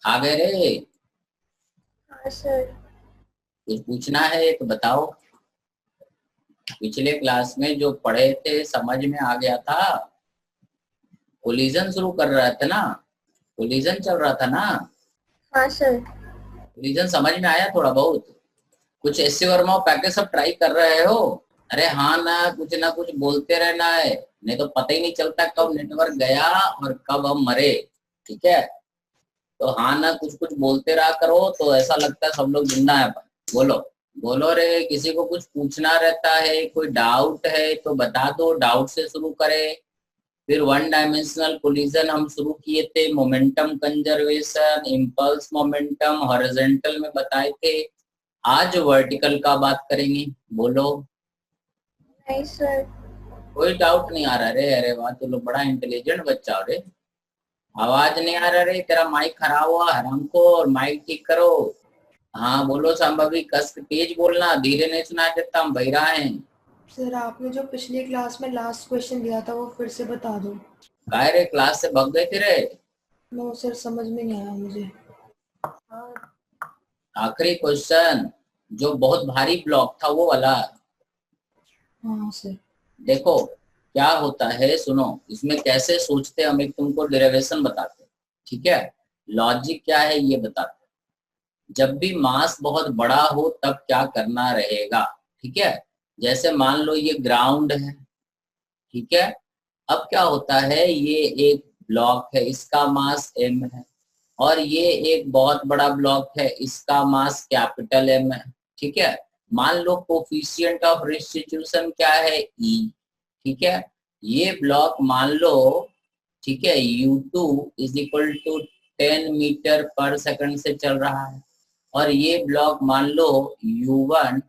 आ गए रे? हाँ सर। कुछ पूछना है तो बताओ। पिछले क्लास में जो पढ़े थे समझ में आ गया था? कोलिजन शुरू कर रहे थे ना? कोलिजन चल रहा था ना? हाँ सर। कोलिजन समझ में आया थोड़ा बहुत? कुछ एससी वर्मा पैकेज सब ट्राई कर रहे हो? अरे हाँ ना कुछ बोलते रहना है, नहीं तो पता ही नहीं चलता कब नेटवर्क गया और कब हम मरे। ठीक है, तो हाँ ना कुछ कुछ बोलते रहा करो, तो ऐसा लगता है सब लोग जिंदा है। बोलो बोलो रे, किसी को कुछ पूछना रहता है, कोई डाउट है तो बता दो, डाउट से शुरू करें। फिर वन डायमेंशनल कोलिजन हम शुरू किए थे, momentum conservation, impulse momentum, horizontal में बताए थे। आज वर्टिकल का बात करेंगे। बोलो। नहीं सर। कोई डाउट नहीं आ रहा रे? अरे वाह, तो लोग बड़ा इंटेलिजेंट बच्चा हो रे। आवाज नहीं आ रहा रे, तेरा माइक खराब हुआ हराम को, और माइक ठीक करो। हाँ बोलो संभवी, कस के तेज बोलना, धीरे नहीं सुनाई देता, हम बहिरा हैं। सर आपने जो पिछली क्लास में लास्ट क्वेश्चन दिया था वो फिर से बता दो। काहे रे, क्लास से भग गए थे रे? नो सर, समझ में नहीं आया मुझे। आखिरी क्वेश्चन जो बहुत भारी ब्लॉक था वो वाला। हाँ सर। देखो क्या होता है, सुनो इसमें कैसे सोचते हैं हम, एक तुमको डेरिवेशन बताते हैं। ठीक है, लॉजिक क्या है ये बताते हैं। जब भी मास बहुत बड़ा हो तब क्या करना रहेगा। ठीक है, जैसे मान लो ये ग्राउंड है। ठीक है, अब क्या होता है, ये एक ब्लॉक है, इसका मास m है, और ये एक बहुत बड़ा ब्लॉक है, इसका मास कैपिटल M है। ठीक है, मान लो कोफिशिएंट ऑफ रिस्टिट्यूशन क्या है, E। ठीक है, ये ब्लॉक मान लो, ठीक है, U2 is equal to 10 metre per second से चल रहा है, और ये ब्लॉक मान लो U1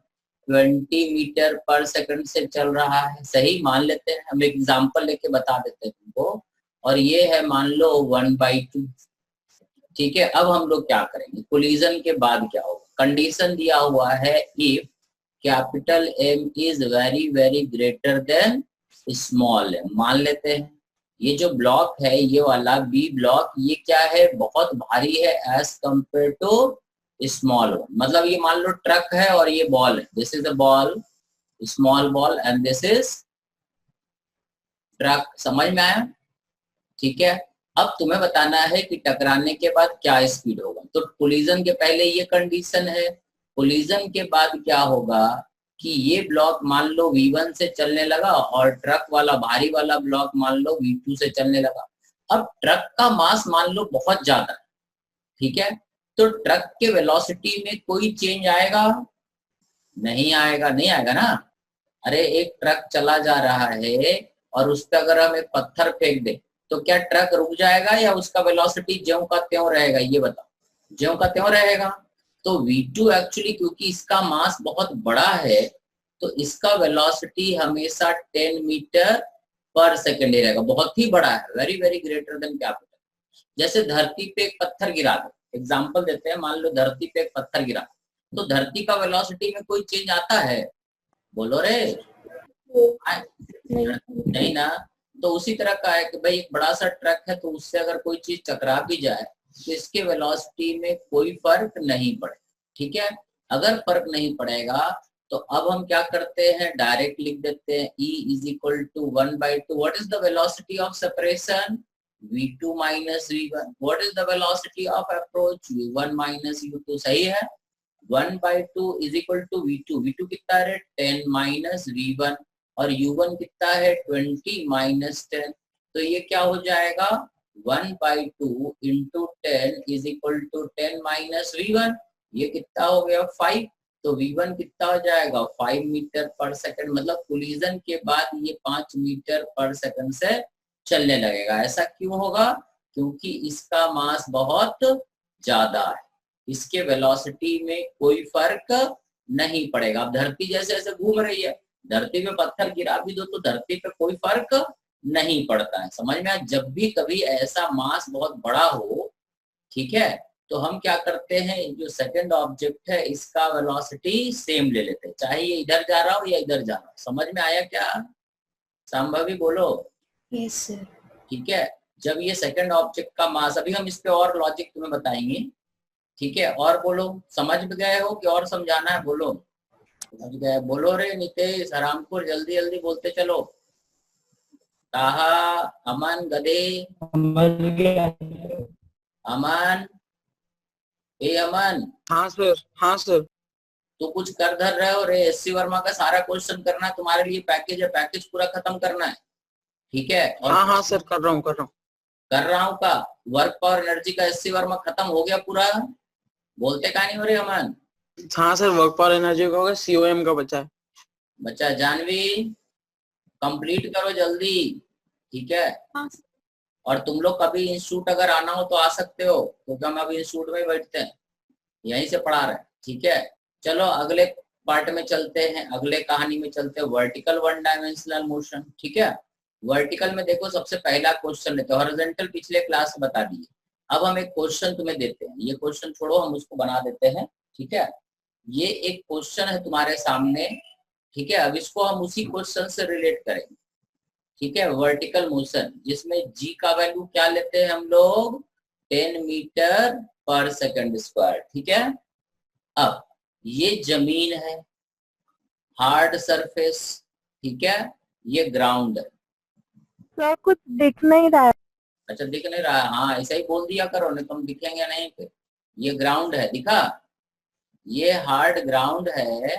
20 मीटर पर सेकंड से चल रहा है। सही मान लेते हैं, हम एग्जांपल लेके बता देते हैं तुमको। और ये है मान लो 1/2। ठीक है, अब हम लोग क्या करेंगे, कोलिजन के बाद क्या होगा। कंडीशन दिया हुआ है, if capital M is very very greater than small m। मान लेते हैं ये जो ब्लॉक है, ये वाला बी ब्लॉक, ये क्या है, बहुत भारी है as compare to small one. मतलब ये मान लो ट्रक है और ये बॉल है, this is a ball, small ball, and this is truck. समझ में आया? ठीक है, अब तुम्हें बताना है कि टकराने के बाद क्या स्पीड होगा। तो कोलिजन के पहले ये कंडीशन है, कोलिजन के बाद क्या होगा कि ये ब्लॉक मान लो V1 से चलने लगा, और ट्रक वाला भारी वाला ब्लॉक मान लो V2 से चलने लगा। अब ट्रक का मास मान लो बहुत ज्यादा है। ठीक है, तो ट्रक के वेलोसिटी में कोई चेंज आएगा? नहीं आएगा, नहीं आएगा ना। अरे एक ट्रक चला जा रहा है और उस पर अगर हम एक पत्थर फेंक दे तो क्या ट्रक रुक जाएगा, या उसका वेलोसिटी ज्यों का त्यों रहेगा? ये बताओ। ज्यों का त्यों रहेगा। तो V2 एक्चुअली क्योंकि इसका मास बहुत बड़ा है, तो इसका वेलोसिटी हमेशा 10 मीटर पर सेकेंड ही रहेगा। बहुत ही बड़ा है, very very greater then capital. जैसे धरती पे एक पत्थर गिरा दो, एग्जाम्पल देते हैं, मान लो धरती पे एक पत्थर गिरा, तो धरती का वेलोसिटी में कोई चेंज आता है? बोलो रे। नहीं। नहीं ना। तो उसी तरह का है कि भाई एक बड़ा सा ट्रक है, तो उससे अगर कोई चीज टकरा भी जाए तो इसके वेलोसिटी में कोई फर्क नहीं पड़े। ठीक है, अगर फर्क नहीं पड़ेगा तो अब हम क्या करते हैं, डायरेक्ट लिख देते हैं E is equal to 1/2। What is the velocity of separation? V2 minus V1। What is the velocity of approach? U1 minus U2। सही है, 1/2 is equal to V2। V2 कितना है, 10 माइनस V1, और U1 कितना है, 20 माइनस 10। तो ये क्या हो जाएगा, 1/2 into 10 is equal to 10 minus V1। ये कितना हो गया, 5। तो V1 कितना हो जाएगा, 5 मीटर पर सेकंड। मतलब कोलिजन के बाद ये 5 मीटर पर सेकंड से चलने लगेगा। ऐसा क्यों होगा? क्योंकि इसका मास बहुत ज्यादा है, इसके वेलोसिटी में कोई फर्क नहीं पड़ेगा। अब धरती जैसे जैसे घूम रही है, धरती पे पत्थर गिरा भी दो तो धरती पे कोई फर्क नहीं पड़ता है। समझ में आया? जब भी कभी ऐसा मास बहुत बड़ा हो, ठीक है, तो हम क्या करते हैं, जो सेकंड ऑब्जेक्ट है इसका वेलोसिटी सेम ले लेते हैं, चाहे ये इधर जा रहा हो या इधर जा रहा हो। समझ में आया क्या? संभवी बोलो। Yes sir. ठीक है, जब ये सेकंड ऑब्जेक्ट का मास, अभी हम इस पे और लॉजिक तुम्हें बताएंगे, ठीक है। और बोलो, समझ गए हो कि और समझाना है? बोलो समझ गए, बोलो रे नितेश, हरामपुर, जल्दी जल्दी बोलते चलो। ताहा, अमन, गधे, समझ गया। अमन, ए अमन, हाँ सर, हाँ सर। तो कुछ कर धर रहे हो रे? एससी वर्मा का सारा क्वेश्चन करना है तुम्हारे लिए, पैकेज है, पैकेज पूरा खत्म करना है, ठीक है। और हाँ हाँ सर, कर रहा हूँ कर रहा हूँ। कर रहा हूँ का वर्क पावर एनर्जी का एससी वर्मा खत्म हो गया पूरा, बोलते का नहीं हो रहे अमन? हाँ सर, वर्क पावर एनर्जी का होगा, सीओएम का बचा है। बच्चा जानवी, कंप्लीट करो जल्दी, ठीक है। हाँ। और तुम लोग कभी इंस्टीट्यूट अगर आना हो तो आ सकते हो, क्योंकि हम अभी इंस्टीट्यूट में ही बैठते हैं, यहीं से पढ़ा रहे हैं, ठीक है। चलो अगले पार्ट में चलते हैं, अगले कहानी में चलते हैं, वर्टिकल वन डायमेंशनल मोशन, ठीक है। वर्टिकल में देखो सबसे पहला क्वेश्चन लेते हैं, हॉरिजॉन्टल पिछले क्लास में बता दिए, अब हम एक क्वेश्चन तुम्हें देते हैं, ये क्वेश्चन छोड़ो हम उसको बना देते हैं, ठीक है। ये एक क्वेश्चन है तुम्हारे सामने, ठीक है। अब इसको हम उसी क्वेश्चन से रिलेट करेंगे, ठीक है। वर्टिकल मोशन जिसमें जी का वैल्यू क्या लेते हैं हम लोग, 10 मीटर पर सेकंड स्क्वायर, ठीक है। अब ये जमीन है, हार्ड सरफेस, ठीक है, ये ग्राउंड है। सर कुछ दिख नहीं रहा है। अच्छा दिख नहीं रहा है, हाँ ऐसा ही बोल दिया करो, नहीं तुम दिखेंगे नहीं फिर। ये ग्राउंड है, दिखा, ये हार्ड ग्राउंड है,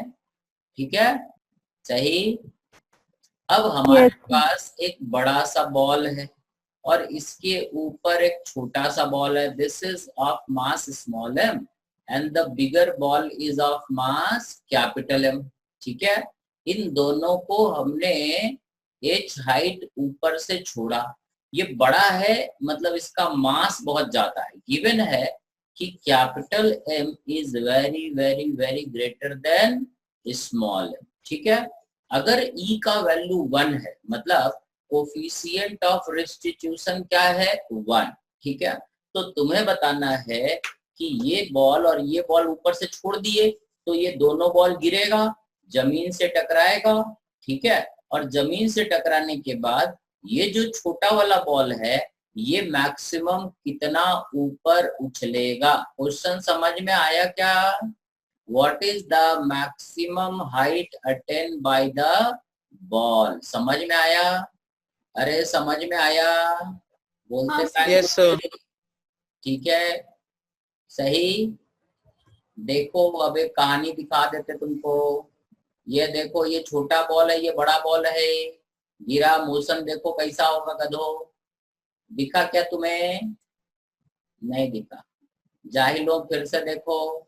ठीक है, सही। अब हमारे पास एक बड़ा सा बॉल है और इसके ऊपर एक छोटा सा बॉल है, this is of mass small M and the bigger ball is of mass capital M, ठीक है। इन दोनों को हमने h हाइट ऊपर से छोड़ा, ये बड़ा है मतलब इसका मास बहुत ज्यादा है, गिवन है कि capital M is very very very greater than small M, ठीक है। अगर E का वैल्यू 1 है मतलब कोफिशिएंट ऑफ रेस्टिट्यूशन क्या है, 1, ठीक है। तो तुम्हें बताना है कि ये बॉल और ये बॉल ऊपर से छोड़ दिए तो ये दोनों बॉल गिरेगा, जमीन से टकराएगा, ठीक है। और जमीन से टकराने के बाद ये जो छोटा वाला बॉल है ये मैक्सिमम कितना ऊपर उछलेगा? क्वेश्चन समझ में आया क्या? What is the maximum height attained by the ball? समझ में आया? अरे समझ में आया? बोलते यस सर। ठीक है, सही। देखो अब एक कहानी दिखा देते तुमको, ये देखो ये छोटा बॉल है, ये बड़ा बॉल है, गिरा, मोशन देखो कैसा होगा गधो, दिखा क्या तुम्हें? नहीं दिखा, जाहिल लोग फिर से देखो,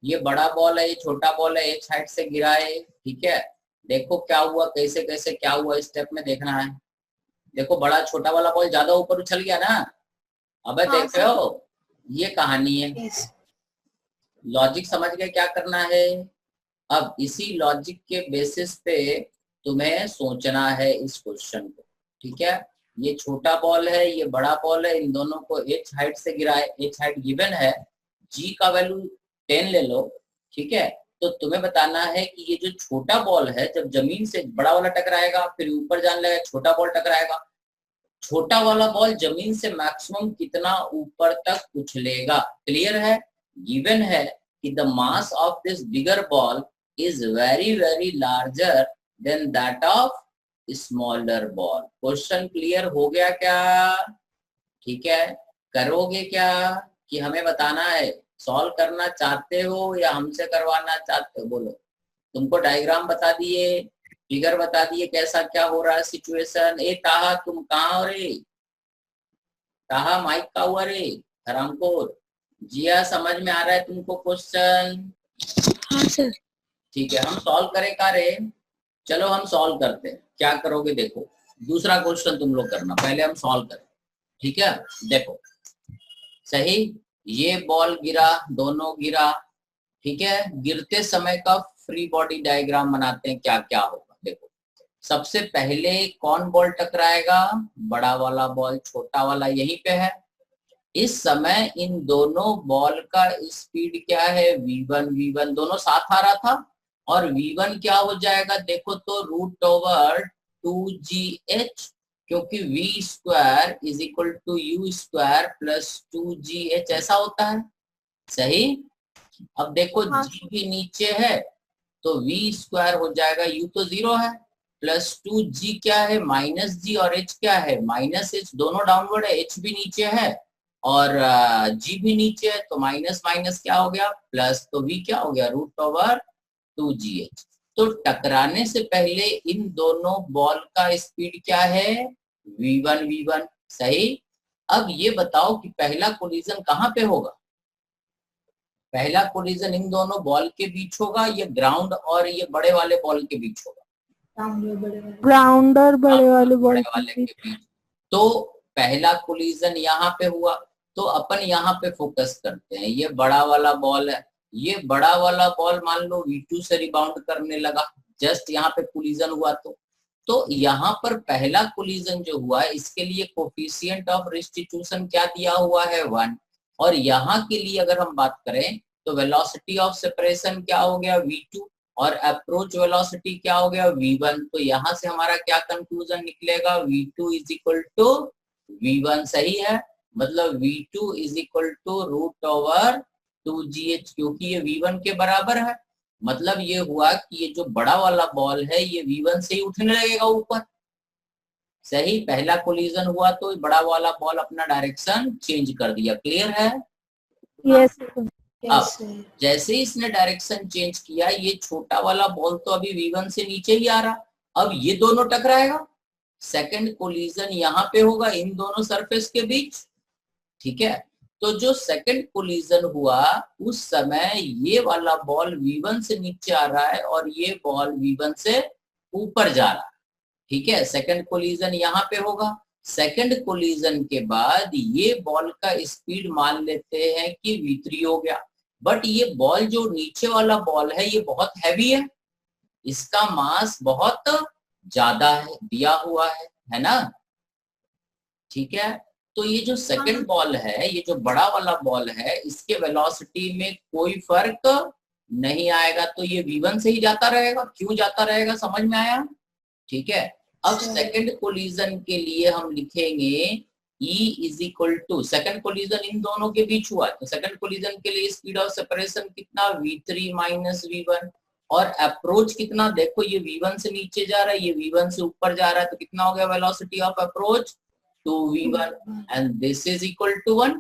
ये बड़ा बॉल है, ये छोटा बॉल है, एक साइड से गिरा है, ठीक है। देखो क्या हुआ, कैसे कैसे क्या हुआ, स्टेप में देखना है। देखो बड़ा छोटा वाला बॉल ज्यादा ऊपर उछल गया ना, अबे हाँ, देख रहे हो, ये कहानी है। लॉजिक समझ गए क्या करना है? अब इसी लॉजिक के बेसिस पे तुम्हें सोचना है इस क्वेश्चन को, ठीक है। ये छोटा बॉल है, ये बड़ा बॉल है, इन दोनों को h हाइट से गिरा है, h हाइट गिवन है, g का वैल्यू 10 ले लो, ठीक है। तो तुम्हें बताना है कि ये जो छोटा बॉल है जब जमीन से बड़ा वाला टकराएगा फिर ऊपर जाने लगेगा, छोटा बॉल टकराएगा, छोटा वाला बॉल जमीन से मैक्सिमम कितना ऊपर तक उछलेगा? क्लियर है? गिवन है कि the mass of this bigger ball is very very larger than that of smaller ball. Question clear हो गया क्या? ठीक है, करोगे क्या कि हमें बताना है? सॉल्व करना चाहते हो या हमसे करवाना चाहते हो? बोलो। तुमको डायग्राम बता दिए, फिगर बता दिए, कैसा क्या हो रहा है सिचुएशन। ए ताहा तुम कहाँ हो रे? ताहा माइक का हुआ रे हरामखोर। जिया समझ में आ रहा है तुमको क्वेश्चन? हाँ सर। ठीक है, हम सॉल्व करें का रे? चलो हम सॉल्व करते हैं, क्या करोगे देखो। दूसरा क्वेश्चन तुम लोग करना, पहले हम सॉल्व करें, ठीक है। देखो सही, ये बॉल गिरा, दोनों गिरा, ठीक है। गिरते समय का फ्री बॉडी डायग्राम बनाते हैं, क्या क्या होगा देखो। सबसे पहले कौन बॉल टकराएगा? बड़ा वाला बॉल, छोटा वाला यहीं पे है। इस समय इन दोनों बॉल का स्पीड क्या है? v1 v1 दोनों साथ आ रहा था, और v1 क्या हो जाएगा देखो तो √2gh क्योंकि v square is equal to u square plus 2gh ऐसा होता है, सही। अब देखो हाँ। g भी नीचे है तो v स्क्वायर हो जाएगा, u तो 0 है, प्लस 2g क्या है माइनस g, और h क्या है माइनस h, दोनों डाउनवर्ड है, h भी नीचे है और g भी नीचे है, तो माइनस माइनस क्या हो गया प्लस, तो v क्या हो गया रूट ओवर 2gh। तो टकराने से पहले इन दोनों बॉल का स्पीड क्या है v1, सही। अब ये बताओ कि पहला कोलिजन कहाँ पे होगा, पहला कोलिजन इन दोनों बॉल के बीच होगा, ये ग्राउंड और ये बड़े वाले बॉल के बीच होगा, ग्राउंड और बड़े वाले बॉल के बीच। तो पहला कोलिजन यहाँ पे हुआ, तो अपन यहाँ पे फोकस करते हैं, ये बड़ा वाला बॉल है, ये बड़ा वाला बॉल मान लो v2 से रिबाउंड करने लगा, जस्ट यहाँ पे कोलिजन हुआ तो यहाँ पर पहला कोलिजन जो हुआ है इसके लिए कोफिशिएंट ऑफ रिस्टिट्यूशन क्या दिया हुआ है 1, और यहाँ के लिए अगर हम बात करें तो वेलोसिटी ऑफ सेपरेशन क्या हो गया v2 और अप्रोच वेलोसिटी क्या हो गया v1। तो यहाँ से हमारा क्या कंक्लूजन निकलेगा v2 is equal to v1, सही है। मतलब v2 is equal to root over 2gh, क्योंकि ये v1 के बराबर है। मतलब ये हुआ कि ये जो बड़ा वाला बॉल है ये v1 से ही उठने लगेगा ऊपर, सही। पहला कोलिजन हुआ तो बड़ा वाला बॉल अपना डायरेक्शन चेंज कर दिया, क्लियर है। यस अब जैसे ही इसने डायरेक्शन चेंज किया, ये छोटा वाला बॉल तो अभी v1 से नीचे ही आ रहा, अब ये दोनों टकराएगा, सेकंड कोलिजन यहाँ पे होगा इन दोनों सरफेस के बीच, ठीक है। तो जो सेकंड कोलिजन हुआ उस समय ये वाला बॉल v1 से नीचे आ रहा है और ये बॉल v1 से ऊपर जा रहा है, ठीक है। सेकंड कोलिजन यहाँ पे होगा, सेकंड कोलिजन के बाद ये बॉल का स्पीड मान लेते हैं कि v3 हो गया, बट ये बॉल जो नीचे वाला बॉल है ये बहुत हैवी है, इसका मास बहुत ज्यादा है दिया हुआ है ना, ठीक है। तो ये जो सेकंड बॉल है, ये जो बड़ा वाला बॉल है, इसके वेलोसिटी में कोई फर्क नहीं आएगा, तो ये v1 से ही जाता रहेगा। क्यों जाता रहेगा समझ में आया, ठीक है। अब सेकंड कोलिजन के लिए हम लिखेंगे E is equal to, second collision इन दोनों के बीच हुआ तो सेकंड कोलिजन के लिए स्पीड ऑफ सेपरेशन कितना v3 माइनस v1, और अप्रोच कितना, देखो ये v1 से नीचे जा रहा है, ये v1 से ऊपर जा रहा है, तो कितना हो गया velocity of approach 2v1 and this is equal to 1।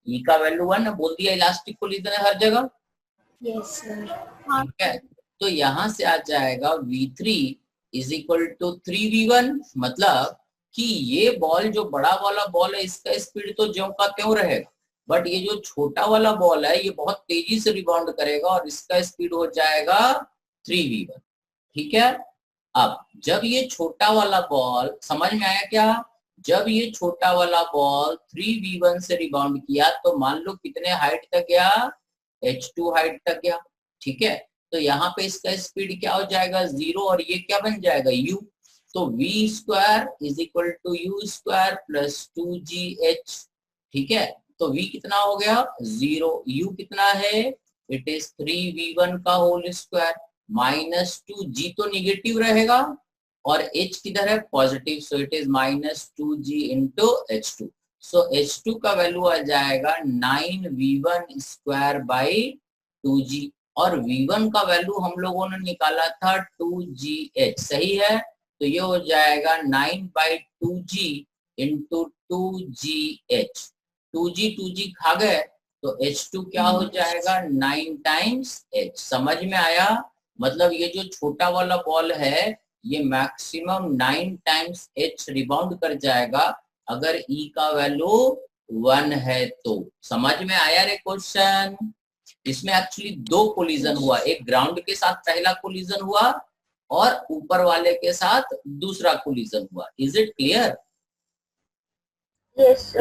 E का वैल्यू 1 बोल दिया, इलास्टिक कोलिजन है हर जगह, यस सर। ठीक है। तो यहाँ से आ जाएगा v3 is equal to 3v1, मतलब कि ये बॉल जो बड़ा वाला बॉल है इसका स्पीड तो ज्यों का त्यों रहेगा, बट ये जो छोटा वाला बॉल है ये बहुत तेजी से रिबाउंड करेगा और इसका स्पीड हो जाएगा 3v1, ठीक है। अब जब ये छोटा वाला बॉल, समझ में आया क्या, जब ये छोटा वाला बॉल 3v1 से रिबाउंड किया तो मान लो कितने हाइट तक गया, h2 हाइट तक गया, ठीक है। तो यहाँ पे इसका स्पीड क्या हो जाएगा 0 और ये क्या बन जाएगा u, तो v square is equal to u square plus 2gh, ठीक है। तो v कितना हो गया 0, u कितना है इट इज 3v1 का होल स्क्वायर माइनस 2g तो निगेटिव रहेगा और h किधर है positive, so it is minus 2g into h2, so h2 का वैल्यू आ जाएगा 9v1 स्क्वायर बाई 2g, और v1 का वैल्यू हम लोगों ने निकाला था 2gh, सही है। तो ये हो जाएगा 9/2g इंटू 2gh, 2g खा गए तो h2 क्या हो जाएगा 9 टाइम्स h, समझ में आया। मतलब ये जो छोटा वाला बॉल है ये मैक्सिमम 9 टाइम्स h रिबाउंड कर जाएगा अगर E का वैल्यू 1 है तो, समझ में आया रे क्वेश्चन। इसमें एक्चुअली 2 कोलिजन हुआ, एक ग्राउंड के साथ पहला कोलिजन हुआ और ऊपर वाले के साथ दूसरा कोलिजन हुआ। Is it clear? यस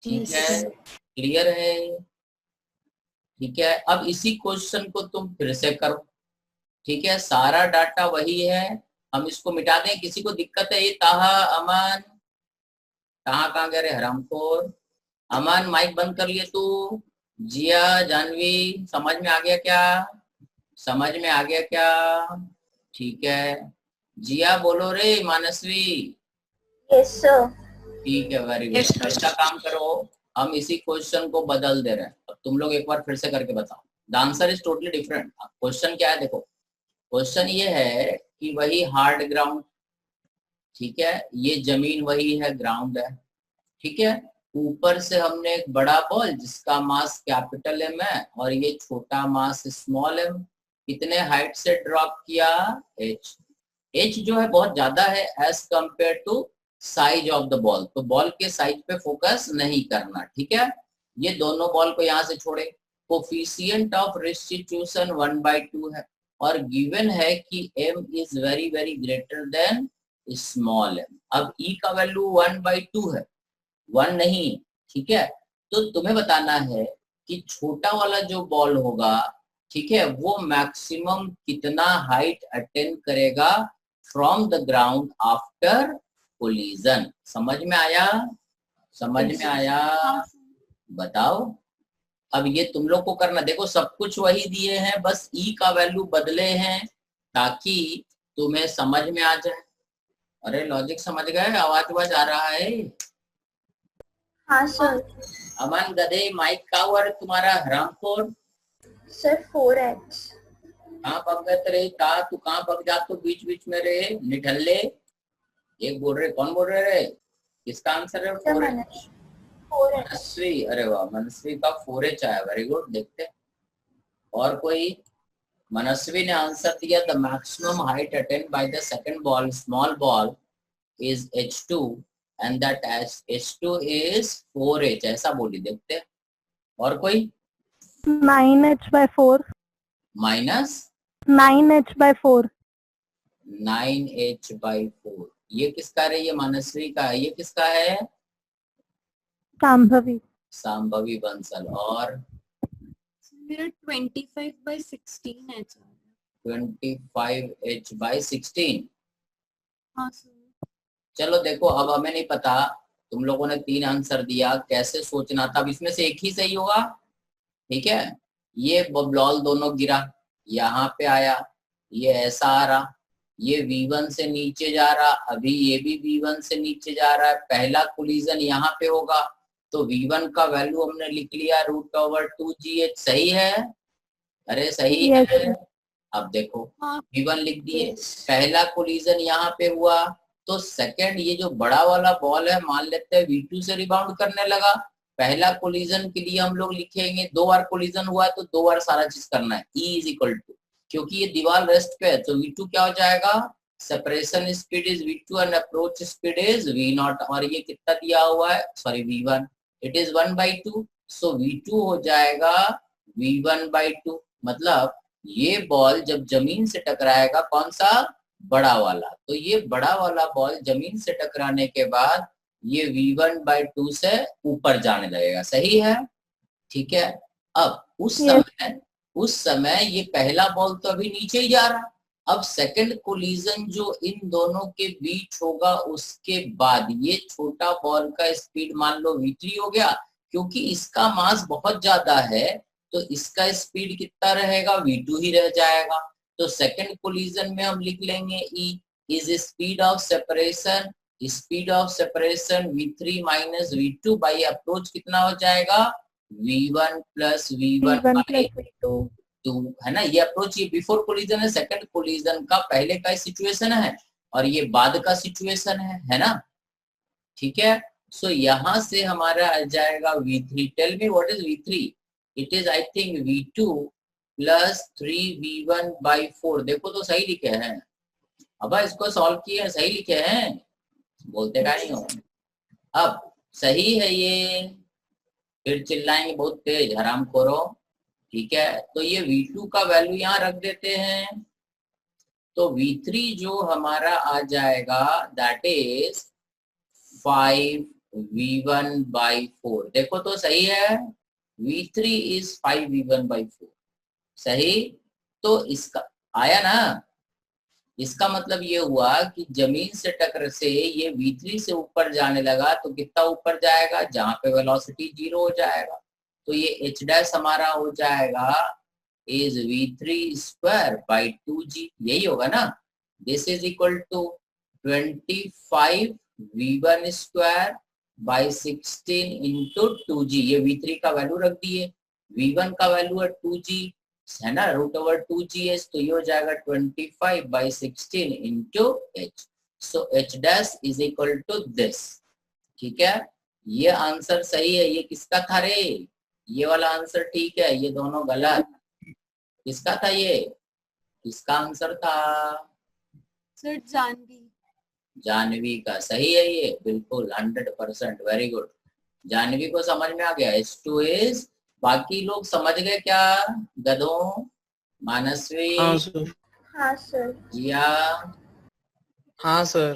ठीक है, क्लियर है, ठीक है। अब इसी क्वेश्चन को तुम फिर से करो, ठीक है। सारा डाटा वही है, हम इसको मिटा दें। किसी को दिक्कत है? ये ताहा, अमन, कहाँ गए रे हरामखोर? अमन माइक बंद कर लिए तू। जिया, जानवी, समझ में आ गया क्या? समझ में आ गया क्या? ठीक है। जिया बोलो रे, मानसवी Yes, sir. ठीक है, वेरी Yes, गुड। sir. ऐसा काम करो, हम इसी क्वेश्चन को बदल दे रहे हैं। अब तुम लोग एक बार फिर से करके बताओ। The answer is totally different. Question क्या है देखो, क्वेश्चन ये है कि वही हार्ड ग्राउंड, ठीक है, ये जमीन वही है, ग्राउंड है, ठीक है। ऊपर से हमने एक बड़ा बॉल जिसका मास कैपिटल एम है और ये छोटा मास स्मॉल एम, कितने हाइट से ड्रॉप किया, एच। एच जो है बहुत ज्यादा है as compare to size of the ball, तो बॉल के साइज पे फोकस नहीं करना, ठीक है। ये दोनों बॉल को यहाँ से छोड़े। कोफिशिएंट ऑफ रेस्टिट्यूशन 1/2 है और गिवन है कि m is very very greater than small m। अब e का वैल्यू 1/2 है, 1 नहीं, ठीक है। तो तुम्हें बताना है कि छोटा वाला जो बॉल होगा, ठीक है, वो मैक्सिमम कितना हाइट अटेन करेगा from the ground after collision. समझ में आया? समझ में आया? बताओ। अब ये तुम लोग को करना, देखो सब कुछ वही दिए हैं, बस ई का वैल्यू बदले हैं ताकि तुम्हें समझ में आ जाए। अरे लॉजिक समझ गए? आवाज आ रहा है? हाँ सर। अमन गधे, माइक का वर्ड तुम्हारा हरामखोर। Sir 4x। कहाँ पक गए तेरे ता, तू कहाँ पक जा तो बीच बीच में रे निठल्ले। एक बोल रहे, कौन बोल रहे रे? किसका आंसर है? 4H। 4x। मनस्वी, अरे वाह, मनस्वी का 4H आया, वेरी गुड। देखते हैं और कोई। मनस्वी ने आंसर दिया, the maximum height attend by the second ball small ball is h2 and that h2 is 4H, ऐसा बोली। देखते हैं और कोई। 9h/4। Minus 9h/4। 9h/4, ये किसका रे? ये मनस्वी का है। ये किसका है? संभवी। सांभवी बंसल। और मेरा 25/16 है सर। 25h/16। हाँ सर। चलो देखो, अब हमें नहीं पता, तुम लोगों ने 3 आंसर दिया, कैसे सोचना था। अब इसमें से एक ही सही होगा, ठीक है। ये बॉल दोनों गिरा, यहाँ पे आया, ये ऐसा आ रहा, ये V1 से नीचे जा रहा, अभी ये भी V1 से नीचे जा रहा है। पहला कोलिजन यहाँ पे होगा, तो V1 का वैल्यू हमने लिख लिया √2GH। सही है? अरे सही Yes, है। sir. अब देखो हाँ। V1 लिख दिए, पहला कोलिजन यहाँ पे हुआ, तो सेकंड ये जो बड़ा वाला बॉल है, मान लेते हैं V2 से रिबाउंड करने लगा। पहला कोलिजन के लिए हम लोग लिखेंगे, 2 बार कोलिजन हुआ है तो 2 बार सारा चीज करना है। E इज इक्वल टू, क्योंकि ये दीवार रेस्ट पे है, तो V2 क्या हो जाएगा? Separation speed is V2 and approach speed is V0। और ये कितना दिया हुआ है? Sorry V1, it is 1/2, so V2 हो जाएगा V1/2। मतलब ये बॉल जब जमीन से टकराएगा, कौन सा? बड़ा वाला, तो ये बड़ा वाला बॉल जमीन से टकराने के बाद ये V1/2 से ऊपर जाने लगेगा। सही है? ठीक है। अब उस समय ये पहला बॉल तो अभी नीचे ही जा रहा। अब सेकंड कोलिजन जो इन दोनों के बीच होगा, उसके बाद ये छोटा बॉल का स्पीड मान लो V3 हो गया, क्योंकि इसका मास बहुत ज्यादा है, तो इसका स्पीड कितना रहेगा? V2 ही रह जाएगा। तो सेकंड कोलिजन में हम लिख लेंगे E is speed of separation, speed of separation V3 minus V2 by approach कितना हो जाएगा? V1 प्लस V1 बाई 2, है ना। ये अप्रोच, ये बिफोर कोलिजन है, सेकंड कोलिजन का पहले का सिचुएशन है और ये बाद का सिचुएशन है ना। ठीक है। सो यहाँ से हमारा आ जाएगा V3। Tell me what is V3? It is I think V2 plus 3V1/4। देखो तो सही लिखे हैं। अब इसको सॉल्व किए, सही लिखे हैं, बोलते का नहीं हो। अब सही है ये, फिर चिल्लाएंगे बहुत तेज, हराम खोरो। ठीक है, तो ये V2 का वैल्यू यहाँ रख देते हैं, तो V3 जो हमारा आ जाएगा दैट इज 5V1/4। देखो तो सही है, V3 इज 5V1/4। सही। तो इसका आया ना, इसका मतलब ये हुआ कि जमीन से टक्कर से ये V3 से ऊपर जाने लगा, तो कितना ऊपर जाएगा? जहां पे वेलोसिटी 0 हो जाएगा, तो ये H' हमारा हो जाएगा इज V3² 2G। यही होगा ना। This is equal to 25 v1 square by 16 into 2g, ये v3 का वैल्यू रख दिए, v1 का वैल्यू है 2g है ना, √2gs, तो ये हो जाएगा 25 by 16 into h, so h dash is equal to this. ठीक है, ये आंसर सही है। ये किसका था रे? ये वाला आंसर ठीक है, ये दोनों गलत। किसका था ये? किसका आंसर था? सर जानवी। जानवी का सही है ये, बिल्कुल 100%, वेरी गुड। जानवी को समझ में आ गया, H2 इज, बाकी लोग समझ गए क्या? गधों, मानसवी, हाँ सर। हाँ सर। जिया, हाँ सर।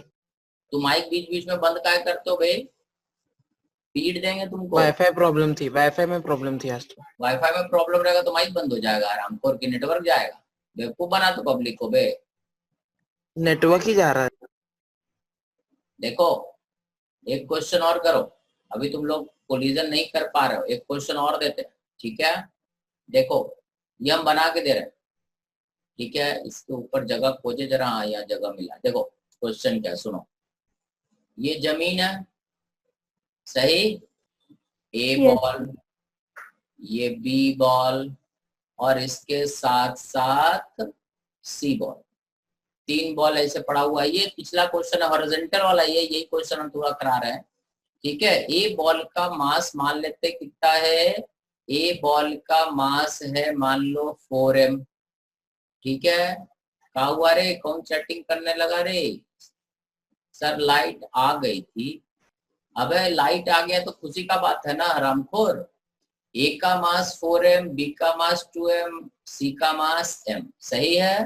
तुम माइक बीच बीच में बंद काय करते हो भाई? पीट देंगे तुमको। वाईफाई प्रॉब्लम थी, वाईफाई में प्रॉब्लम थी आज तो। वाईफाई में प्रॉब्लम रहेगा तो माइक बंद हो जाएगा आराम को, और की नेटवर्क जाएगा। बेवकूफ बना तो पब्लिक को बे। नेटवर्क ही जा रहा है। देखो एक क्वेश्चन और करो, अभी तुम लोग कोलिजन नहीं कर पा रहे हो, एक क्वेश्चन और देते हैं। ठीक है, देखो ये हम बना के दे रहे हैं। ठीक है, इसके ऊपर जगह खोजे जरा। हाँ, यहाँ जगह मिला। देखो क्वेश्चन क्या है, सुनो। ये जमीन है, सही, ए Yes. बॉल, ये बी बॉल, और इसके साथ साथ सी बॉल, 3 बॉल ऐसे पड़ा हुआ है। ये पिछला क्वेश्चन है, हॉरिजॉन्टल वाला, ये यही क्वेश्चन हम थोड़ा करा रहे हैं। ठीक है, ए बॉल का मास मान लेते कितना है? ए बॉल का मास है मान लो 4m। ठीक है, कहा हुआ रे? कौन चैटिंग करने लगा रे? सर लाइट आ गई थी। अबे लाइट आ गया तो खुशी का बात है ना हरामखोर। ए का मास 4m, बी का मास 2m, सी का मास m, सही है?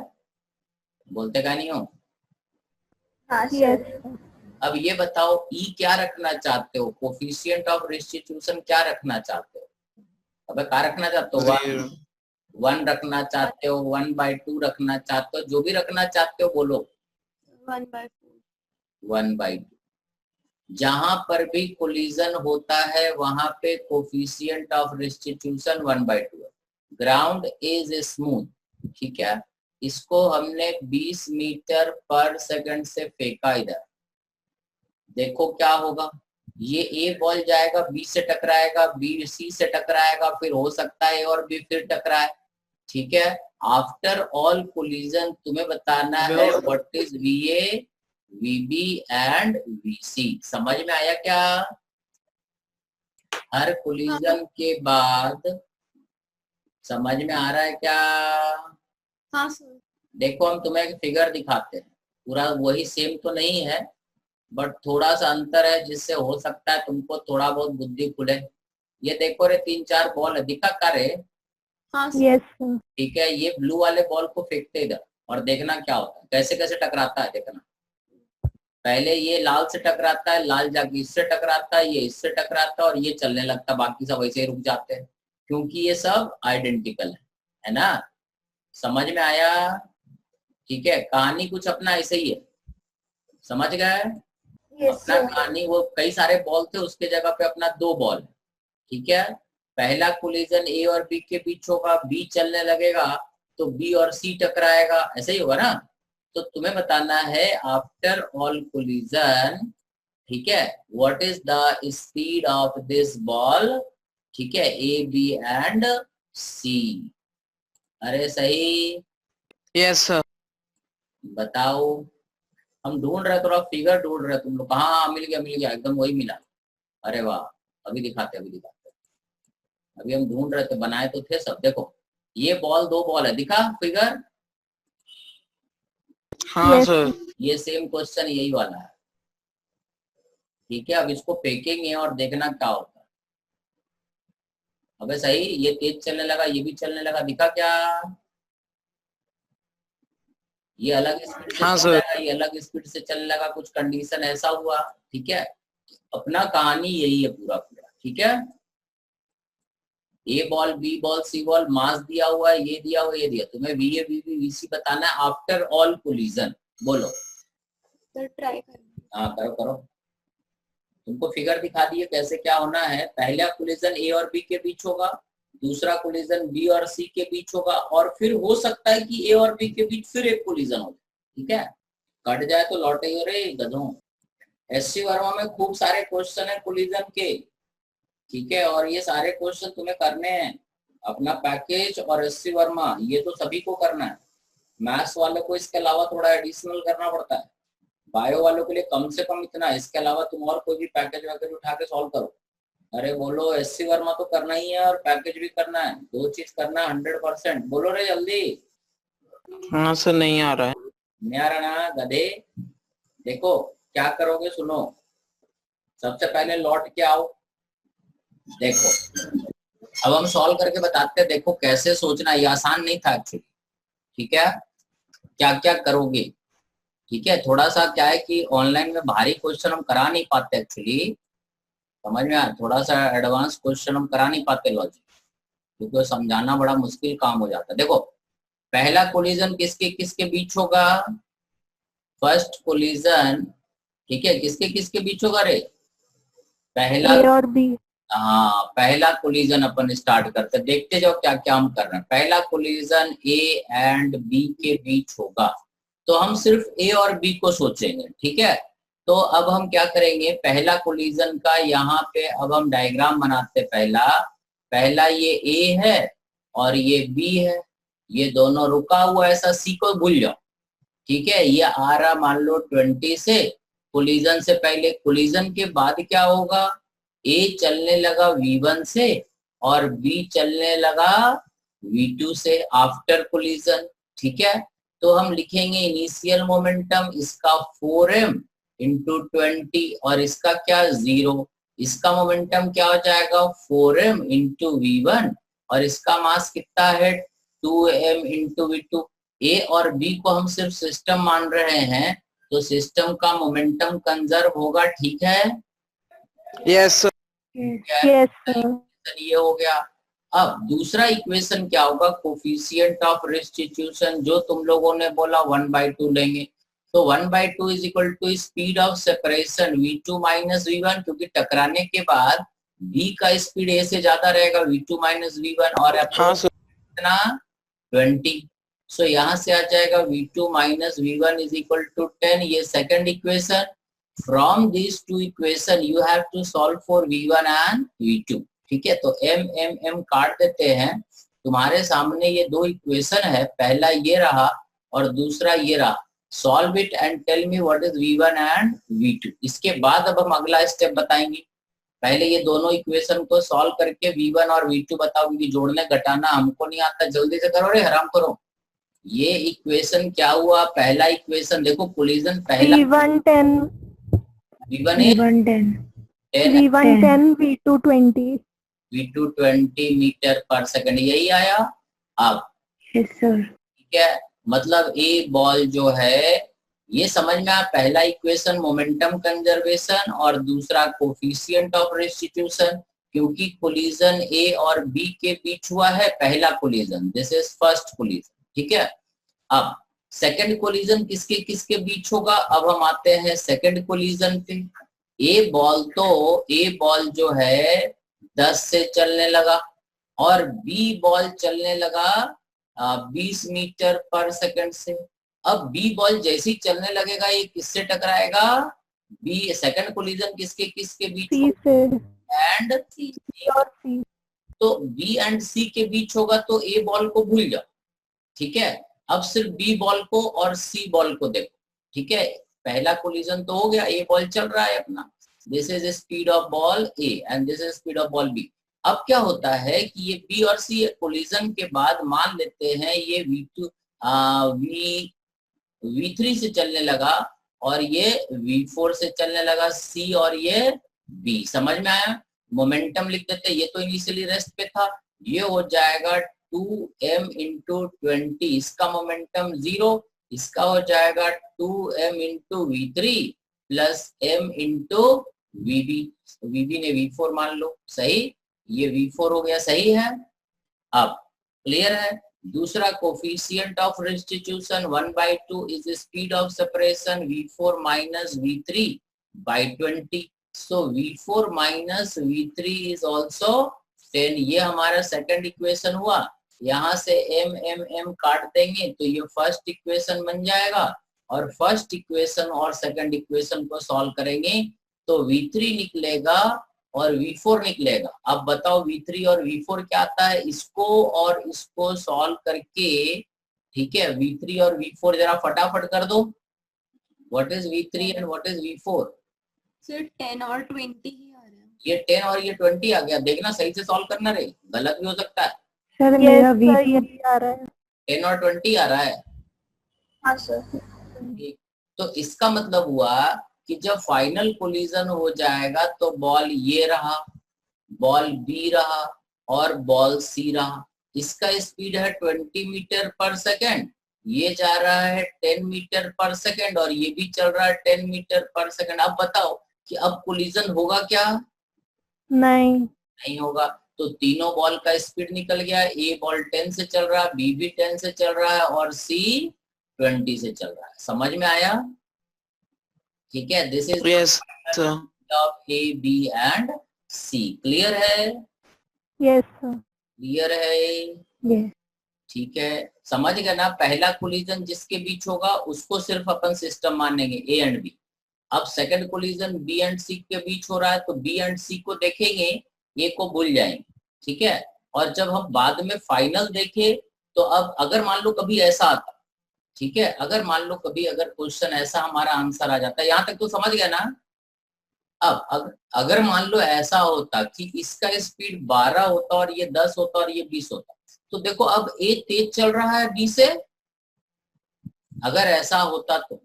बोलते का नहीं हो? हाँ Yes. सर। अब ये बताओ ई क्या रखना चाहते हो? कोफिशिएंट ऑफ रेस्टिट्यूशन क्या रखना चाहते हो? अबे क्या रखना चाहते हो? 1 रखना चाहते हो, 1/2 रखना चाहते हो, जो भी रखना चाहते हो बोलो। 1/4। 1/2। जहां पर भी कोलिजन होता है वहां पे कोफिशिएंट ऑफ रेस्टिट्यूशन 1/2 है। Ground is smooth. ठीक है, इसको हमने 20 मीटर पर सेकंड से फेंका इधर, देखो क्या होगा। ये ए बॉल जाएगा, बी से टकराएगा, बी सी से टकराएगा, फिर हो सकता है ए और बी फिर टकराए। ठीक है, आफ्टर ऑल कोलिजन तुम्हें बताना है what is वीए, VB and VC. समझ में आया क्या? हर कोलिजन के बाद समझ में आ रहा है क्या? हाँ सर। देखो हम तुम्हें एक फिगर दिखाते हैं, पूरा वही सेम तो नहीं है, बट थोड़ा सा अंतर है, जिससे हो सकता है तुमको थोड़ा बहुत बुद्धि खुले। ये देखो रे, 3-4 बॉल है, दिखा का रे? हाँ सर। Yes, sir. ठीक है, ये ब्लू वाले बॉल को फेंकते इधर और देखना क्या होता है, कैसे कैसे टकराता है देखना। पहले ये लाल से टकराता है, लाल जाके इससे टकराता है, ये इससे टकराता है, और ये चलने लगता, बाकी सब वैसे ही रुक जाते हैं, क्योंकि ये सब आइडेंटिकल है ना? समझ में आया? ठीक है, कहानी कुछ अपना ऐसे ही है, समझ गए? यस अपना सर। कहानी वो कई सारे बॉल थे, उसके जगह पे अपना 2 बॉल है। ठीक है, पहला कोलिजन ए और बी के बीच होगा, बी चलने लगेगा तो बी और सी टकराएगा, ऐसे ही होगा ना? तो तुम्हें बताना है आफ्टर ऑल कोलिजन, ठीक है, what is the speed of this ball. ठीक है, ए बी एंड सी। अरे सही, यस सर। बताओ। हम ढूंढ रहे, थोड़ा फिगर ढूंढ रहे, तुम लोग। हाँ मिल गया एकदम वही मिला। अरे वाह, अभी दिखाते। अभी हम ढूंढ रहे थे, बनाए तो थे सब। देखो ये बॉल 2 बॉल है, दिखा फिगर? हाँ Yes. सर। ये सेम क्वेश्चन यही वाला है। ठीक है, अब इसको फेंकेंगे और देखना क्या होता है। अबे सही, ये तेज चलने लगा, ये भी चलने लगा, दिखा क्या? ये अलग स्पीड से हाँ चलने सर। लगा, ये अलग स्पीड से चलने लगा, कुछ कंडीशन ऐसा हुआ। ठीक है, अपना कहानी यही है पूरा। ठीक है, A ball, B ball, C ball, mass दिया हुआ है, ये दिया हुआ, ये दिया। तुम्हें V A, V B, V C बताना है आफ्टर ऑल कोलिजन। बोलो। सर ट्राई करेंगे। हाँ करो। तुमको फिगर दिखा दिए कैसे क्या होना है। पहला कोलिजन ए और बी के बीच होगा, दूसरा कोलिजन बी और सी के बीच होगा, और फिर हो सकता है कि ए और बी के बीच फिर एक कोलिजन हो। ठीक है, कट जाए तो लौटे हो रे गधों, एससी वर्मा में खूब सारे क्वेश्चन है कोलिजन के, ठीक है, और ये सारे क्वेश्चन तुम्हें करने हैं। अपना पैकेज और एससी वर्मा ये तो सभी को करना है। मैथ्स वालों को इसके अलावा थोड़ा एडिशनल करना पड़ता है, बायो वालों के लिए कम से कम इतना, इसके अलावा तुम और कोई भी पैकेज वैकेज उठा के सॉल्व करो। अरे बोलो, एससी वर्मा तो करना ही है और पैकेज भी करना है, दो चीज करना है 100%। बोलो रे जल्दी। हाँ सर, नहीं आ रहा है। नहीं आ रहा ना गधे? देखो क्या करोगे, सुनो। सबसे पहले लौट के आओ, देखो अब हम सॉल्व करके बताते हैं। देखो कैसे सोचना, ये आसान नहीं था एक्चुअली, ठीक है। क्या क्या करोगे, ठीक है। थोड़ा सा क्या है कि ऑनलाइन में भारी क्वेश्चन हम करा नहीं पाते एक्चुअली, समझ में आया। थोड़ा सा एडवांस क्वेश्चन हम करा नहीं पाते लॉजिक, क्योंकि समझाना बड़ा मुश्किल काम हो जाता है। देखो पहला कोलिजन किसके किसके बीच होगा, फर्स्ट कोलिजन, ठीक है, किसके किसके बीच होगा रे? पहला, ए और बी। हाँ पहला कोलिजन अपन स्टार्ट करते हैं, देखते जाओ क्या क्या हम कर रहे हैं। पहला कोलिजन ए एंड बी के बीच होगा, तो हम सिर्फ ए और बी को सोचेंगे, ठीक है। तो अब हम क्या करेंगे, पहला कोलिजन का यहाँ पे अब हम डायग्राम बनाते हैं। पहला ये ए है और ये बी है, ये दोनों रुका हुआ, ऐसा सी को भूल जाओ, ठीक है। ये आ रहा मान लो 20 से, कोलिजन से पहले। कोलिजन के बाद क्या होगा, ए चलने लगा V1 से और बी चलने लगा V2 से आफ्टर कोलिजन, ठीक है। तो हम लिखेंगे इनिशियल मोमेंटम इसका 4m इंटू 20 और इसका क्या 0। इसका मोमेंटम क्या हो जाएगा 4m इंटू V1 और इसका मास कितना है 2m इंटू V2। ए और बी को हम सिर्फ सिस्टम मान रहे हैं, तो सिस्टम का मोमेंटम कंजर्व होगा, ठीक है। Yes sir. Yes sir. ये हो गया। अब दूसरा इक्वेशन क्या होगा, कोफिशिएंट ऑफ रेस्टिट्यूशन, जो तुम लोगों ने बोला 1/2 लेंगे। तो 1/2 is equal to speed of separation V2 minus V1, क्योंकि टकराने के बाद B का स्पीड A से ज्यादा रहेगा, V2 माइनस V1, और हाँ सर। कितना 20। सो यहाँ से आ जाएगा V2 minus V1 is equal to 10। ये second equation. From this to equation you have to solve for V1 and V2, ठीक है। तो m काट देते हैं। तुम्हारे सामने ये दो इक्वेशन है, पहला ये रहा और दूसरा ये रहा। Solve it and tell me what is V1 and V2। इसके बाद अब हम अगला स्टेप बताएंगे। पहले ये दोनों इक्वेशन को सॉल्व करके V1 और V2 बताओ, क्योंकि जोड़ने घटाना हमको नहीं आता। जल्दी से करो रे, हराम करो। ये इक्वेशन क्या हुआ, पहला इक्वेशन देखो, कोलिजन पहला V1 10, V1 है 10, V1 10, V2 20। V2 20 metre per second, यही आया। अब यस सर। ठीक है, मतलब ए बॉल जो है, ये समझ में आया। पहला इक्वेशन मोमेंटम कंजर्वेशन और दूसरा कोफिशिएंट ऑफ रेस्टिट्यूशन, क्योंकि कोलिजन ए और बी के बीच हुआ है पहला collision, this is first collision, ठीक है। अब सेकंड कोलिजन किसके किसके बीच होगा, अब हम आते हैं सेकंड कोलिजन पे। ए बॉल जो है 10 से चलने लगा और बी बॉल चलने लगा 20 मीटर पर सेकंड से। अब बी बॉल जैसे ही चलने लगेगा, ये किससे टकराएगा, बी सेकंड कोलिजन किसके किसके बीच सी से। एंड सी और सी। तो बी एंड सी के बीच होगा, तो ए बॉल को भूल जाओ, ठीक है। अब सिर्फ बी बॉल को और सी बॉल को देखो, ठीक है। पहला कोलिजन तो हो गया, ए बॉल चल रहा है अपना, this is speed of ball A and this is speed of ball B. अब क्या होता है कि ये बी और सी कोलिजन के बाद मान लेते हैं ये V3 से चलने लगा और ये V4 से चलने लगा, सी और ये बी। समझ में आया। मोमेंटम लिख देते, ये तो इनिशियली रेस्ट पे था, ये हो जाएगा 2m इंटू 20, इसका मोमेंटम 0, इसका हो जाएगा 2m into V3 plus m into VB ने V4 मान लो, सही, ये V4 हो गया, सही है। अब क्लियर है। दूसरा coefficient of restitution 1/2 is speed of separation V4 minus V3 by 20, so V4 minus V3 is also 10। ये हमारा सेकंड इक्वेशन हुआ। यहाँ से m काट देंगे तो ये फर्स्ट इक्वेशन बन जाएगा और फर्स्ट इक्वेशन और सेकंड इक्वेशन को सॉल्व करेंगे तो V3 निकलेगा और V4 निकलेगा। अब बताओ V3 और V4 क्या आता है, इसको और इसको सॉल्व करके, ठीक है, V3 और V4 जरा फटाफट कर दो। What is V3 and what is V4? Sir 10 और 20 ही आ रहे हैं। ये 10 और ये 20 आ गया, देखना सही से सॉल्व करना रे, गलत भी हो सकता है। सर Yes, मेरा sir, V3 आ रहा है। 10 और 20 आ रहा है। हाँ सर। ठीक। तो इसका मतलब हुआ कि जब फाइनल कोलिजन हो जाएगा तो बॉल ये रहा, बॉल बी रहा और बॉल सी रहा। इसका स्पीड है 20 मीटर पर सेकेंड, ये जा रहा है 10 मीटर पर सेकेंड और ये भी चल रहा है 10 मीटर पर सेकेंड। अब बताओ कि अब कोलिजन होगा क्या? नहीं होगा। तो तीनों बॉल का स्पीड निकल गया, ए बॉल 10 से चल रहा है, बी भी 10 से चल रहा है और सी 20 से चल रहा है। समझ में आया? ठीक है, this is Yes, sir. Of A B and C. Clear है? Yes, sir. क्लियर है? Yes. ठीक है, समझ गए ना? पहला कोलिजन जिसके बीच होगा उसको सिर्फ अपन सिस्टम मानेंगे ए एंड बी। अब सेकंड कोलिजन बी एंड सी के बीच हो रहा है तो बी एंड सी को देखेंगे, ए को भूल जाएंगे। ठीक है, और जब हम बाद में फाइनल देखें तो अब अगर मान लो कभी ऐसा आता, ठीक है, अगर मान लो कभी अगर क्वेश्चन ऐसा हमारा आंसर आ जाता है, यहाँ तक तो समझ गया ना? अब अगर मान लो ऐसा होता कि इसका स्पीड 12 होता और ये 10 होता और ये 20 होता, तो देखो अब ए तेज चल रहा है बी से। अगर ऐसा होता तो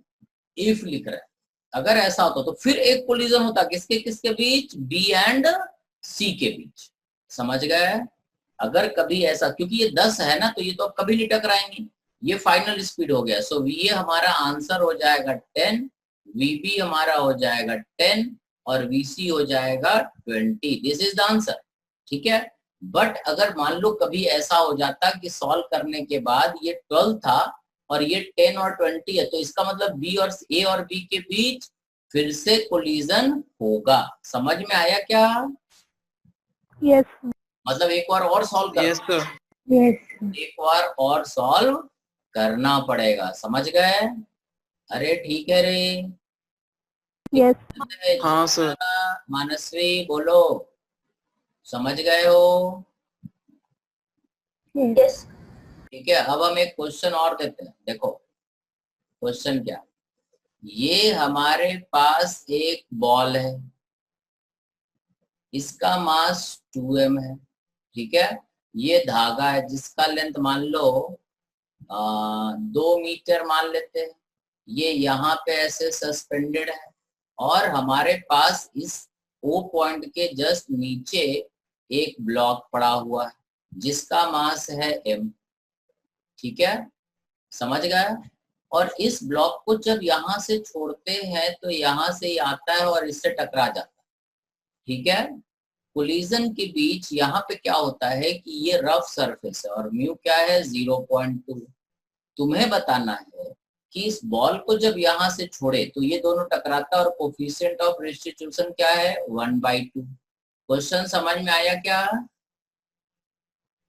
इफ लिख रहा है, अगर ऐसा होता तो फिर एक कोलिजन होता किसके किसके बीच? बी एंड सी के बीच। समझ गए? अगर कभी ऐसा, क्योंकि ये 10 है ना तो ये तो अब कभी नहीं टकराएंगे, ये फाइनल स्पीड हो गया। सो ये हमारा आंसर हो जाएगा 10, VB हमारा हो जाएगा 10 और VC हो जाएगा 20। This is the answer. ठीक है, बट अगर मान लो कभी ऐसा हो जाता कि सॉल्व करने के बाद ये 12 था और ये 10 और 20 है, तो इसका मतलब बी और ए और बी के बीच फिर से कोलिजन होगा। समझ में आया क्या? Yes, sir. मतलब एक बार और सॉल्व कर, Yes, sir. Yes, sir. एक बार और सॉल्व करना पड़ेगा। समझ गए? अरे ठीक है रे। Yes. हाँ सर। मानसवी बोलो, समझ गए हो? Yes. यस। ठीक है, अब हम एक क्वेश्चन और देते हैं। देखो क्वेश्चन क्या, ये हमारे पास एक बॉल है, इसका मास 2m है। ठीक है, ये धागा है जिसका लेंथ मान लो 2 मीटर मान लेते हैं। ये यहाँ पे ऐसे सस्पेंडेड है और हमारे पास इस O पॉइंट के जस्ट नीचे एक ब्लॉक पड़ा हुआ है जिसका मास है m। ठीक है, समझ गए? और इस ब्लॉक को जब यहाँ से छोड़ते हैं तो यहाँ से ही आता है और इससे टकरा जाता है। ठीक है, कोलिजन के बीच यहाँ पे क्या होता है कि ये रफ सरफेस है और म्यू क्या है? 0.2। तुम्हें बताना है कि इस बॉल को जब यहाँ से छोड़े तो ये दोनों टकराता है और कोफिशिएंट ऑफ रेस्टिट्यूशन क्या है? 1/2। क्वेश्चन समझ में आया क्या?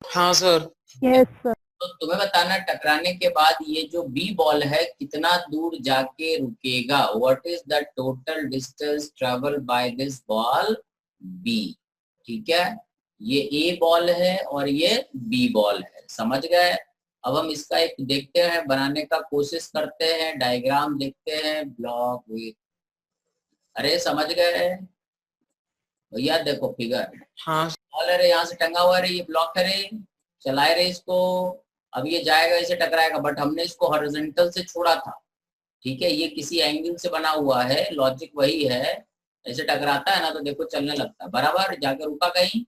हाँ सर। Yes, sir. तो तुम्हें बताना टकराने के बाद ये जो बी बॉल है कितना दूर जाके रुकेगा। What is the total distance travel by this ball B. ठीक है, ये ए बॉल है और ये बी बॉल है। समझ गए? अब हम इसका एक देखते हैं, बनाने का कोशिश करते हैं, डायग्राम देखते हैं। ब्लॉक विथ, अरे समझ गए भैया? देखो फिगर, हाँ बॉल है रे, यहाँ से टंगा हुआ रे, ये ब्लॉक है रे, चलाए रे इसको। अब ये जाएगा, इसे टकराएगा, बट हमने इसको हॉरिजॉन्टल से छोड़ा था। ठीक है, ये किसी एंगल से बना हुआ है, लॉजिक वही है। ऐसे टकराता है ना तो देखो चलने लगता है, बराबर जाके रुका कहीं।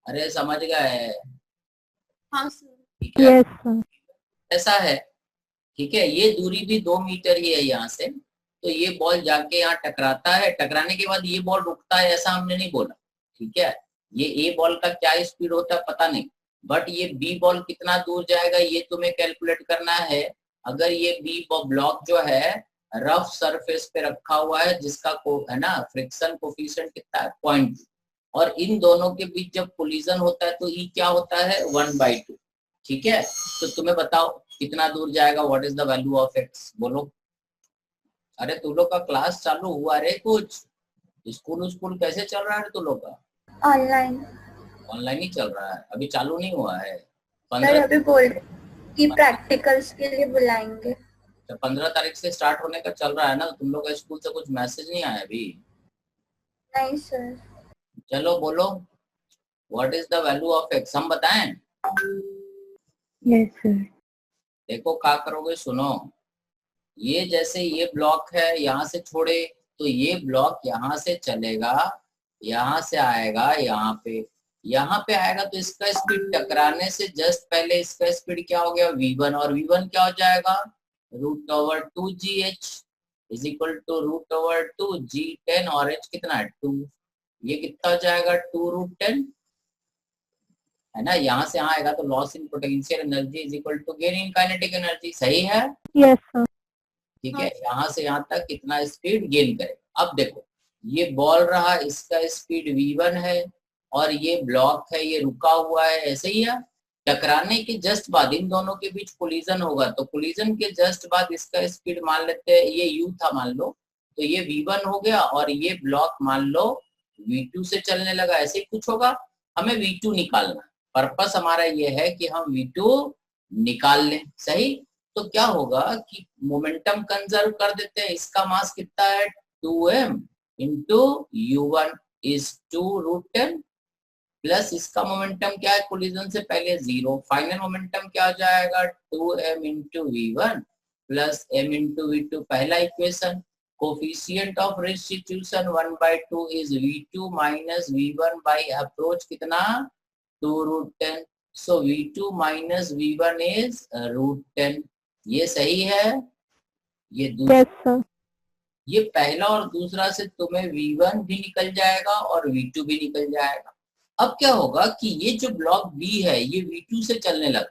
अरे समझ गए? हाँ सर। ठीक है, Yes, sir. ऐसा है। ठीक है, ये दूरी भी 2 मीटर ही है यहाँ से, तो ये बॉल जाके यहाँ टकराता है। टकराने के बाद ये बॉल रुकता है, ऐसा हमने नहीं बोला। ठीक है, ये ए बॉल का क्या स्पीड होता है पता नहीं, बट ये बी बॉल कितना दूर जाएगा ये तुम्हें कैलकुलेट करना है। अगर ये बी ब्लॉक जो है रफ सरफेस पे रखा हुआ है जिसका है ना फ्रिक्शन कोफिशिएंट कितना है? 0.2, और इन दोनों के बीच जब कोलिजन होता है तो ई क्या होता है? 1/2। ठीक है, तो तुम्हें बताओ कितना दूर जाएगा, what is the value of x, बोलो। अरे तू लोग का क्लास चालू हुआ रे, कुछ स्कूल कैसे चल रहा है तू लोग का? ऑनलाइन। ऑनलाइन ही चल रहा है, अभी चालू नहीं हुआ है। सर 15 अभी बोल रहे कि प्रैक्टिकल्स के लिए बुलाएंगे। 15 तारीख से स्टार्ट होने का चल रहा है ना, तुम लोग का स्कूल से कुछ मैसेज नहीं आया अभी? नहीं सर। चलो बोलो, what is the value of x, हम बताएं? Yes, sir. देखो क्या करोगे, सुनो। ये जैसे ये ब्लॉक है, यहाँ से छोड़े तो ये ब्लॉक यहाँ से चलेगा, यहाँ से आएगा यहाँ पे आएगा, तो इसका स्पीड टकराने से जस्ट पहले इसका स्पीड क्या हो गया v1, और v1 क्या हो जाएगा √2gh is equal to √2g10, और h कितना है 2, ये कितना हो जाएगा 2√10 है ना। यहाँ से आएगा तो loss in potential energy is equal to gain in kinetic energy, सही है? Yes, sir. ठीक है, यहाँ से यहाँ तक कितना स्पीड गेन करे। अब देखो ये बॉल रहा, इसका स्पीड v1 है और ये ब्लॉक है, ये रुका हुआ है, ऐसे ही है। टकराने के जस्ट बाद इन दोनों के बीच कोलिजन होगा, तो कोलिजन के जस्ट बाद इसका स्पीड मान लेते हैं, ये u था मान लो, तो ये v1 हो गया, और ये ब्लॉक मान लो v2 से चलने लगा, ऐसे ही कुछ होगा। हमें v2 निकालना, पर्पस हमारा ये है कि हम v2 निकाल लें, सही। तो क्या होगा कि मोमेंटम कंजर्व कर देते हैं, इसका मास कितना है 2m into u1 is 2√10 plus इसका मोमेंटम क्या है कोलिजन से पहले 0, फाइनल मोमेंटम क्या हो जाएगा 2m into v1 plus m into v2, पहला equation. Coefficient of restitution 1/2 is v2 minus v1 by approach कितना 2√10, सो v2 माइनस v1 इज √10, ये सही है। ये दूसरा, Yes, sir. ये पहला और दूसरा से तुम्हें v1 भी निकल जाएगा और v2 भी निकल जाएगा। अब क्या होगा कि ये जो ब्लॉक B है ये v2 से चलने लगा,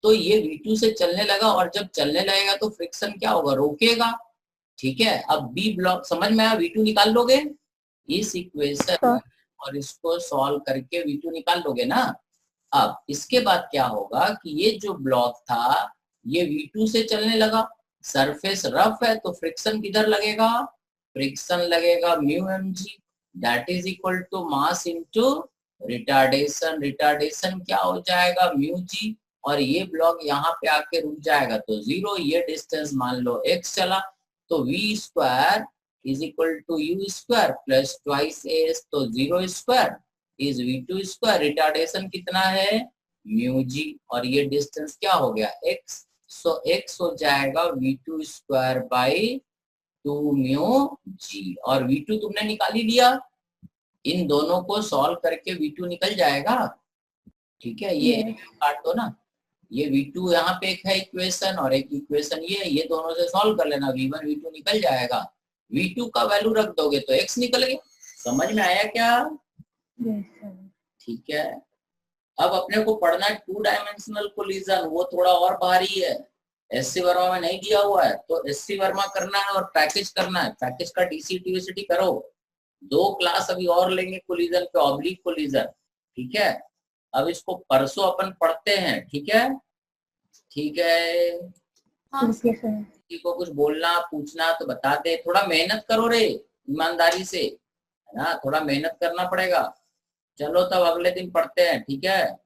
तो ये v2 से चलने लगा, और जब चलने लगेगा तो फ्रिक्शन क्या होगा, रोकेगा, ठीक है। अब B ब्लॉक समझ में आया, v2 निकाल लोगे इस इक्वेशन और इसको सॉल्व करके v2 निकाल लोगे ना। अब इसके बाद क्या होगा कि ये जो ब्लॉक था ये v2 से चलने लगा, सरफेस रफ है, तो फ्रिक्शन किधर लगेगा, फ्रिक्शन लगेगा μmg, that is equal to mass into retardation, retardation क्या हो जाएगा μg, और ये ब्लॉक यहाँ पे आके रुक जाएगा तो 0, ये डिस्टेंस मान लो x चला, तो v square is equal to u square plus twice s, तो 0 square is v2 square, retardation कितना है μg, और ये डिस्टेंस क्या हो गया x, सो x हो जाएगा v2 स्क्वायर बाई 2μg, और v2 तुमने निकाल ही लिया, इन दोनों को सॉल्व करके v2 निकल जाएगा, ठीक है। ये काट दो ना, ये v2 यहाँ पे एक है इक्वेशन और एक इक्वेशन ये दोनों से सॉल्व कर लेना, v1 v2 निकल जाएगा, v2 का वैल्यू रख दोगे तो x निकल गया। समझ में आया क्या? Yes, sir. ठीक है। अब अपने को पढ़ना है 2 डायमेंशनल कोलिजन, वो थोड़ा और भारी है, एससी वर्मा में नहीं दिया हुआ है, तो एससी वर्मा करना है और पैकेज करना है, पैकेज का डीसी करो। 2 क्लास अभी और लेंगे कोलिजन पे, ऑब्लिक कोलिजन, ठीक है। अब इसको परसों अपन पढ़ते हैं, ठीक है, ठीक है। हाँ Okay, sir. किसी को कुछ बोलना पूछना तो बता दे, थोड़ा मेहनत करो रे, ईमानदारी से, है ना, थोड़ा मेहनत करना पड़ेगा। चलो तब अगले दिन पढ़ते हैं, ठीक है।